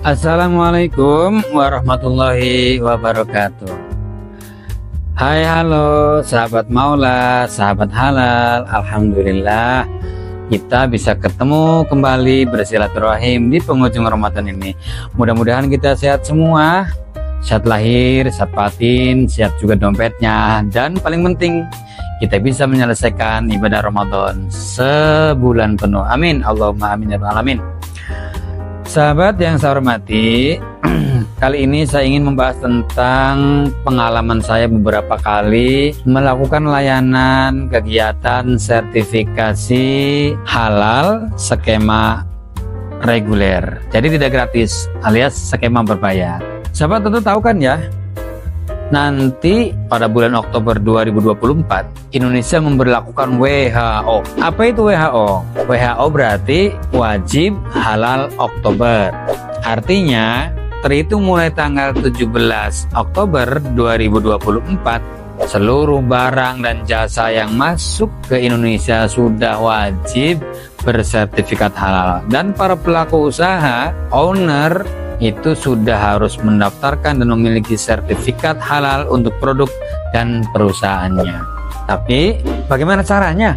Assalamualaikum warahmatullahi wabarakatuh. Hai, halo sahabat Maula, sahabat halal. Alhamdulillah kita bisa ketemu kembali bersilaturahim di penghujung Ramadan ini. Mudah-mudahan kita sehat semua, sehat lahir, sehat batin, sehat juga dompetnya, dan paling penting kita bisa menyelesaikan ibadah Ramadan sebulan penuh. Amin, Allahumma amin ya rabbal alamin. Sahabat yang saya hormati, kali ini saya ingin membahas tentang pengalaman saya beberapa kali melakukan layanan kegiatan sertifikasi halal skema reguler. Jadi tidak gratis, alias skema berbayar. Sahabat tentu tahu kan ya, nanti pada bulan Oktober 2024 Indonesia memberlakukan WHO. Apa itu WHO? WHO berarti wajib halal Oktober. Artinya terhitung mulai tanggal 17 Oktober 2024 seluruh barang dan jasa yang masuk ke Indonesia sudah wajib bersertifikat halal, dan para pelaku usaha, owner itu sudah harus mendaftarkan dan memiliki sertifikat halal untuk produk dan perusahaannya. Tapi bagaimana caranya?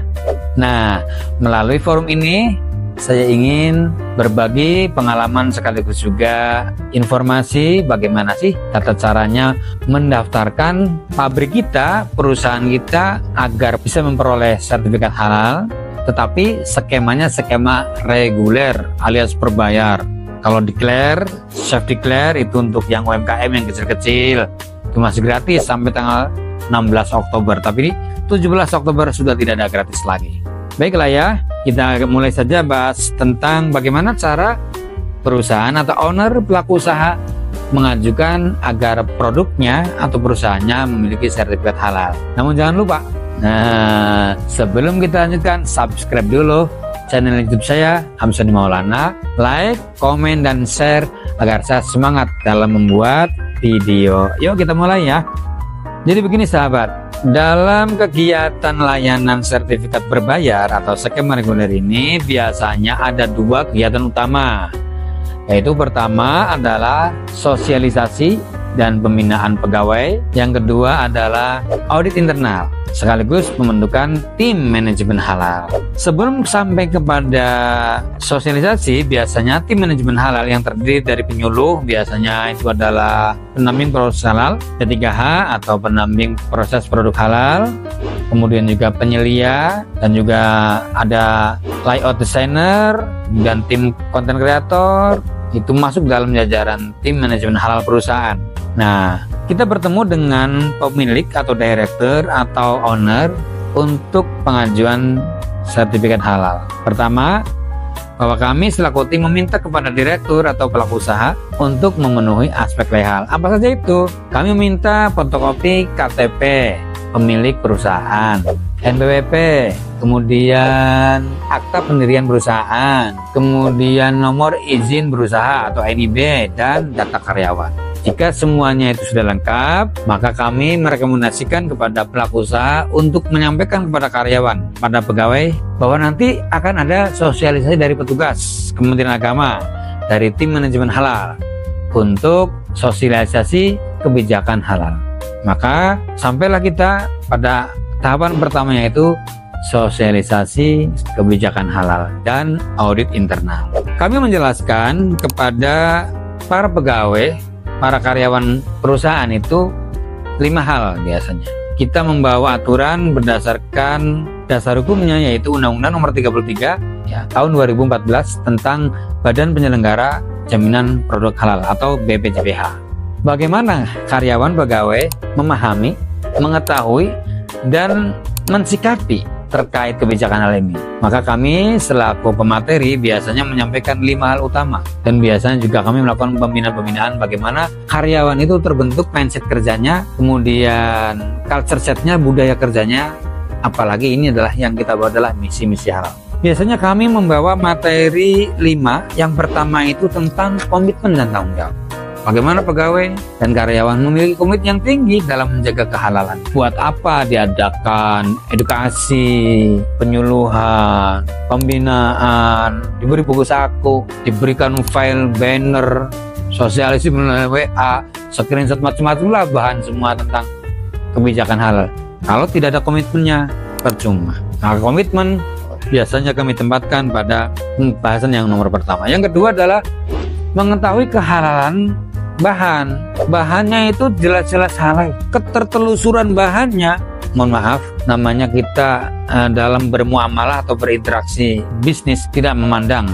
Nah, melalui forum ini saya ingin berbagi pengalaman sekaligus juga informasi bagaimana sih tata caranya mendaftarkan pabrik kita, perusahaan kita agar bisa memperoleh sertifikat halal, tetapi skemanya skema reguler alias berbayar. Kalau declare, self declare itu untuk yang UMKM yang kecil-kecil itu masih gratis sampai tanggal 16 Oktober. Tapi 17 Oktober sudah tidak ada gratis lagi. Baiklah ya, kita mulai saja bahas tentang bagaimana cara perusahaan atau owner pelaku usaha mengajukan agar produknya atau perusahaannya memiliki sertifikat halal. Namun jangan lupa, sebelum kita lanjutkan, subscribe dulu channel YouTube saya, Hamsani Maulana, like, komen, dan share agar saya semangat dalam membuat video. Yuk kita mulai ya. Jadi begini sahabat, dalam kegiatan layanan sertifikat berbayar atau skema reguler ini biasanya ada dua kegiatan utama, yaitu pertama adalah sosialisasi dan pembinaan pegawai, yang kedua adalah audit internal sekaligus pembentukan tim manajemen halal. Sebelum sampai kepada sosialisasi, biasanya tim manajemen halal yang terdiri dari penyuluh, biasanya itu adalah pendamping proses halal, P3H atau pendamping proses produk halal, kemudian juga penyelia, dan juga ada layout designer dan tim konten kreator, itu masuk dalam jajaran tim manajemen halal perusahaan. Nah, kita bertemu dengan pemilik atau director atau owner untuk pengajuan sertifikat halal. Pertama, bahwa kami selaku tim meminta kepada direktur atau pelaku usaha untuk memenuhi aspek legal. Apa saja itu? Kami meminta fotokopi KTP pemilik perusahaan, NPWP, kemudian akta pendirian perusahaan, kemudian nomor izin berusaha atau NIB, dan data karyawan. Jika semuanya itu sudah lengkap, maka kami merekomendasikan kepada pelaku usaha untuk menyampaikan kepada karyawan, pada pegawai, bahwa nanti akan ada sosialisasi dari petugas Kementerian Agama, dari tim manajemen halal, untuk sosialisasi kebijakan halal. Maka sampailah kita pada tahapan pertama, yaitu sosialisasi kebijakan halal dan audit internal. Kami menjelaskan kepada para pegawai, para karyawan perusahaan itu 5 hal biasanya. Kita membawa aturan berdasarkan dasar hukumnya, yaitu Undang-Undang Nomor 33 ya, tahun 2014 tentang Badan Penyelenggara Jaminan Produk Halal atau BPJPH. Bagaimana karyawan pegawai memahami, mengetahui, dan mensikapi terkait kebijakan hal ini. Maka kami selaku pemateri biasanya menyampaikan 5 hal utama, dan biasanya juga kami melakukan pembinaan bagaimana karyawan itu terbentuk mindset kerjanya, kemudian culture setnya, budaya kerjanya, apalagi ini adalah yang kita bawa adalah misi-misi halal. Biasanya kami membawa materi 5. Yang pertama itu tentang komitmen dan tanggung jawab. Bagaimana pegawai dan karyawan memiliki komitmen yang tinggi dalam menjaga kehalalan. Buat apa diadakan edukasi, penyuluhan, pembinaan, diberi buku saku, diberikan file banner, sosialisasi melalui WA, screenshot macam-macam lah bahan semua tentang kebijakan halal. Kalau tidak ada komitmennya, percuma. Nah, komitmen biasanya kami tempatkan pada pembahasan yang nomor pertama. Yang kedua adalah mengetahui kehalalan bahan. Bahannya itu jelas-jelas halal. Ketertelusuran bahannya, mohon maaf, namanya kita dalam bermuamalah atau berinteraksi bisnis tidak memandang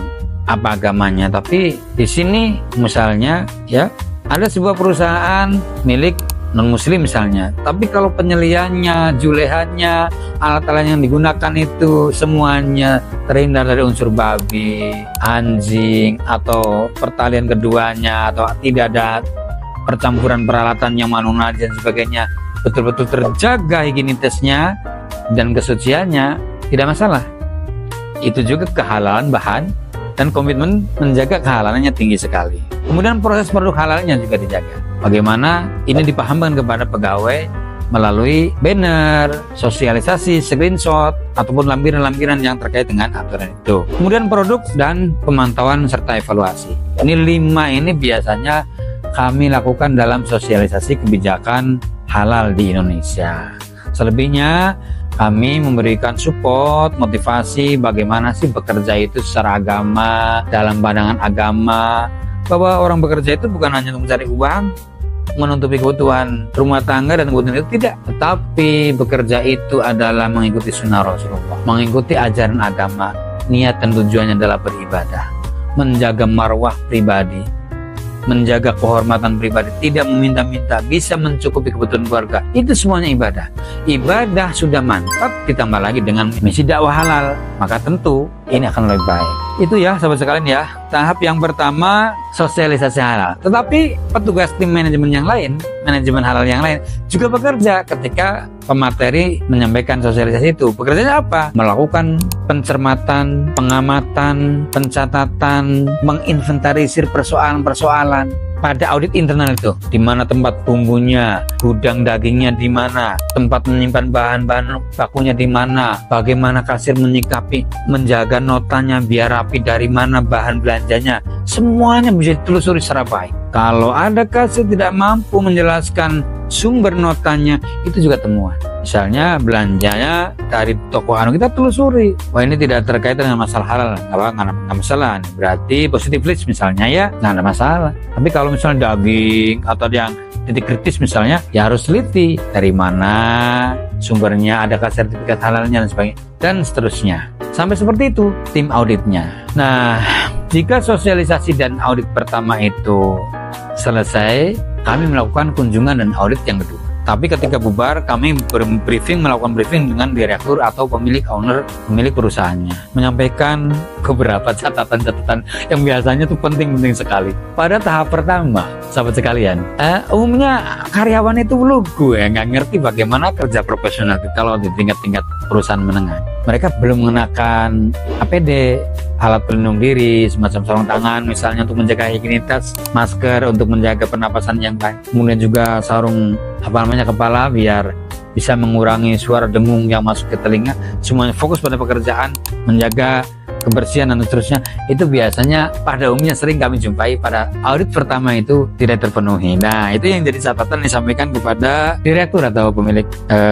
apa agamanya. Tapi di sini misalnya ya ada sebuah perusahaan milik non-muslim misalnya, tapi kalau penyeliannya, julehannya, alat-alat yang digunakan itu semuanya terhindar dari unsur babi, anjing, atau pertalian keduanya, atau tidak ada percampuran peralatan yang manual dan sebagainya, betul-betul terjaga higienitasnya dan kesuciannya, tidak masalah. Itu juga kehalalan bahan dan komitmen menjaga kehalalannya tinggi sekali. Kemudian proses produk halalnya juga dijaga. Bagaimana ini dipahamkan kepada pegawai melalui banner, sosialisasi, screenshot, ataupun lampiran-lampiran yang terkait dengan aturan itu. Kemudian produk dan pemantauan serta evaluasi. Ini 5 ini biasanya kami lakukan dalam sosialisasi kebijakan halal di Indonesia. Selebihnya kami memberikan support, motivasi bagaimana sih bekerja itu secara agama, dalam pandangan agama, bahwa orang bekerja itu bukan hanya untuk mencari uang, menutupi kebutuhan rumah tangga dan kebutuhan itu tidak, tetapi bekerja itu adalah mengikuti sunnah Rasulullah, mengikuti ajaran agama. Niat dan tujuannya adalah beribadah, menjaga marwah pribadi, menjaga kehormatan pribadi, tidak meminta-minta, bisa mencukupi kebutuhan keluarga. Itu semuanya ibadah. Ibadah sudah mantap, ditambah lagi dengan misi dakwah halal, maka tentu ini akan lebih baik. Itu ya sahabat sekalian ya, tahap yang pertama sosialisasi halal. Tetapi petugas tim manajemen yang lain, manajemen halal yang lain juga bekerja ketika pemateri menyampaikan sosialisasi itu. Bekerjanya apa? Melakukan pencermatan, pengamatan, pencatatan, menginventarisir persoalan-persoalan pada audit internal itu. Di mana tempat bumbunya, gudang dagingnya di mana, tempat menyimpan bahan-bahan bakunya di mana, bagaimana kasir menyikapi, menjaga notanya biar rapi, dari mana bahan belanjanya. Semuanya bisa ditelusuri secara baik. Kalau ada kasir tidak mampu menjelaskan sumber notanya, itu juga temuan. Misalnya belanjanya dari toko anu, kita telusuri, wah ini tidak terkait dengan masalah halal, nggak masalah, berarti positive list misalnya ya, nggak ada masalah. Tapi kalau misalnya daging atau yang titik kritis misalnya, ya harus teliti dari mana sumbernya, adakah sertifikat halalnya dan sebagainya, dan seterusnya. Sampai seperti itu tim auditnya. Nah, jika sosialisasi dan audit pertama itu selesai, kami melakukan kunjungan dan audit yang kedua. Tapi ketika bubar, kami melakukan briefing dengan direktur atau pemilik perusahaannya, menyampaikan beberapa catatan-catatan yang biasanya itu penting-penting sekali. Pada tahap pertama, sahabat sekalian, umumnya karyawan itu lugu ya, nggak ngerti bagaimana kerja profesional kalau di tingkat-tingkat perusahaan menengah. Mereka belum mengenakan APD, alat pelindung diri, semacam sarung tangan misalnya untuk menjaga higienitas, masker untuk menjaga pernapasan yang baik, kemudian juga sarung kepala biar bisa mengurangi suara dengung yang masuk ke telinga. Semuanya fokus pada pekerjaan, menjaga kebersihan dan seterusnya. Itu biasanya pada umumnya sering kami jumpai pada audit pertama itu tidak terpenuhi. Nah, itu yang jadi catatan disampaikan kepada direktur atau pemilik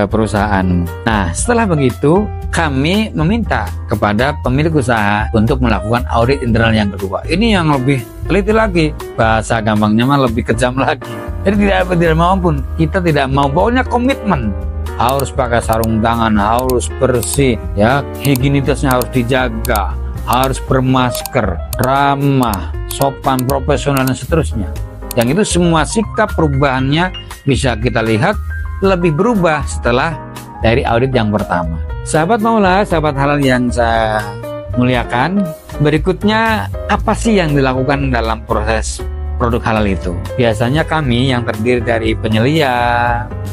perusahaan. Nah, setelah begitu kami meminta kepada pemilik usaha untuk melakukan audit internal yang kedua. Ini yang lebih teliti lagi, bahasa gampangnya mah lebih kejam lagi. Jadi tidak mau pun, kita tidak mau, pokoknya komitmen harus pakai sarung tangan, harus bersih ya, higienitasnya harus dijaga, harus bermasker, ramah, sopan, profesional dan seterusnya. Yang itu semua sikap perubahannya bisa kita lihat lebih berubah setelah dari audit yang pertama. Sahabat Maula, sahabat halal yang saya muliakan, berikutnya apa sih yang dilakukan dalam proses produk halal itu? Biasanya kami yang terdiri dari penyelia,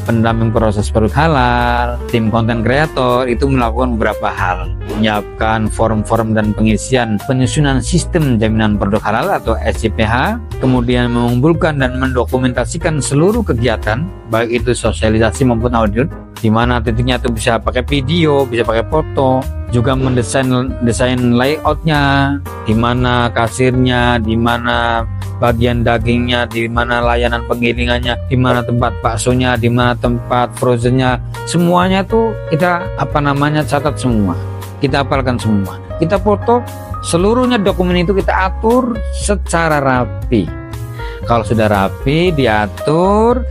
pendamping proses produk halal, tim konten kreator itu melakukan beberapa hal. Menyiapkan form-form dan penyusunan sistem jaminan produk halal atau SJPH, kemudian mengumpulkan dan mendokumentasikan seluruh kegiatan, baik itu sosialisasi maupun audit, di mana titiknya itu bisa pakai video, bisa pakai foto, juga desain layoutnya, di mana kasirnya, di mana bagian dagingnya, di mana layanan penggilingannya, di mana tempat baksonya, di mana tempat frozennya, semuanya tuh kita catat semua, kita hafalkan semua, kita foto seluruhnya. Dokumen itu kita atur secara rapi. Kalau sudah rapi, diatur,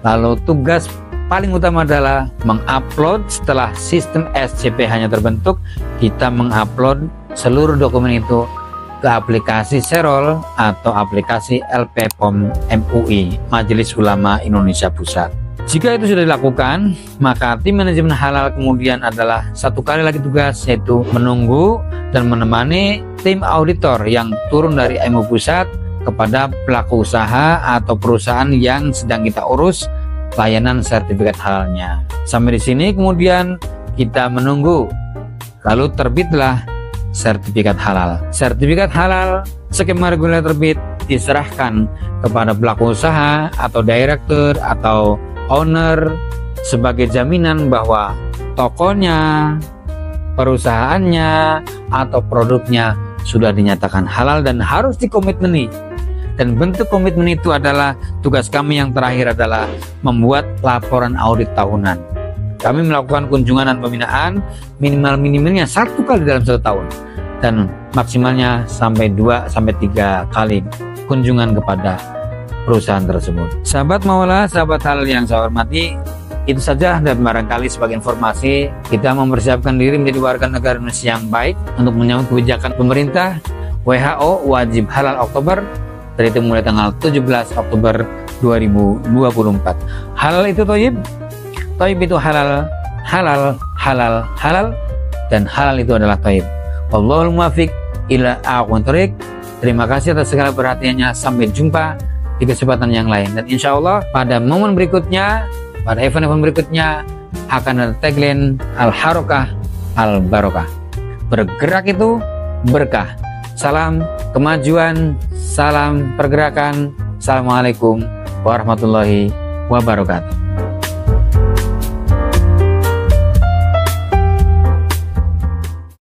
lalu tugas paling utama adalah mengupload. Setelah sistem SCPH-nya terbentuk, kita mengupload seluruh dokumen itu ke aplikasi Serol atau aplikasi LPPOM MUI, Majelis Ulama Indonesia Pusat. Jika itu sudah dilakukan, maka tim manajemen halal kemudian adalah satu kali lagi tugas, yaitu menunggu dan menemani tim auditor yang turun dari MUI Pusat kepada pelaku usaha atau perusahaan yang sedang kita urus layanan sertifikat halalnya. Sampai di sini kemudian kita menunggu, lalu terbitlah sertifikat halal. Sertifikat halal skema reguler terbit diserahkan kepada pelaku usaha atau direktur atau owner sebagai jaminan bahwa tokonya, perusahaannya atau produknya sudah dinyatakan halal dan harus dikomitmeni. Dan bentuk komitmen itu adalah tugas kami yang terakhir adalah membuat laporan audit tahunan. Kami melakukan kunjungan dan pembinaan minimalnya 1 kali dalam 1 tahun dan maksimalnya sampai 2-3 kali kunjungan kepada perusahaan tersebut. Sahabat Maula, sahabat halal yang saya hormati, itu saja, dan barangkali sebagai informasi kita mempersiapkan diri menjadi warga negara Indonesia yang baik untuk menyambut kebijakan pemerintah WHO wajib halal Oktober, dari itu mulai tanggal 17 Oktober 2024. Halal itu thayyib, thayyib itu halal, halal, halal, halal, dan halal itu adalah thayyib. Wallahul muwaffiq ila aqwamit thoriq. Terima kasih atas segala perhatiannya. Sampai jumpa di kesempatan yang lain. Dan insya Allah pada momen berikutnya, pada event-event berikutnya akan ada tagline Al-Harokah Al-Barokah. Bergerak itu berkah. Salam kemajuan, salam pergerakan. Assalamualaikum warahmatullahi wabarakatuh.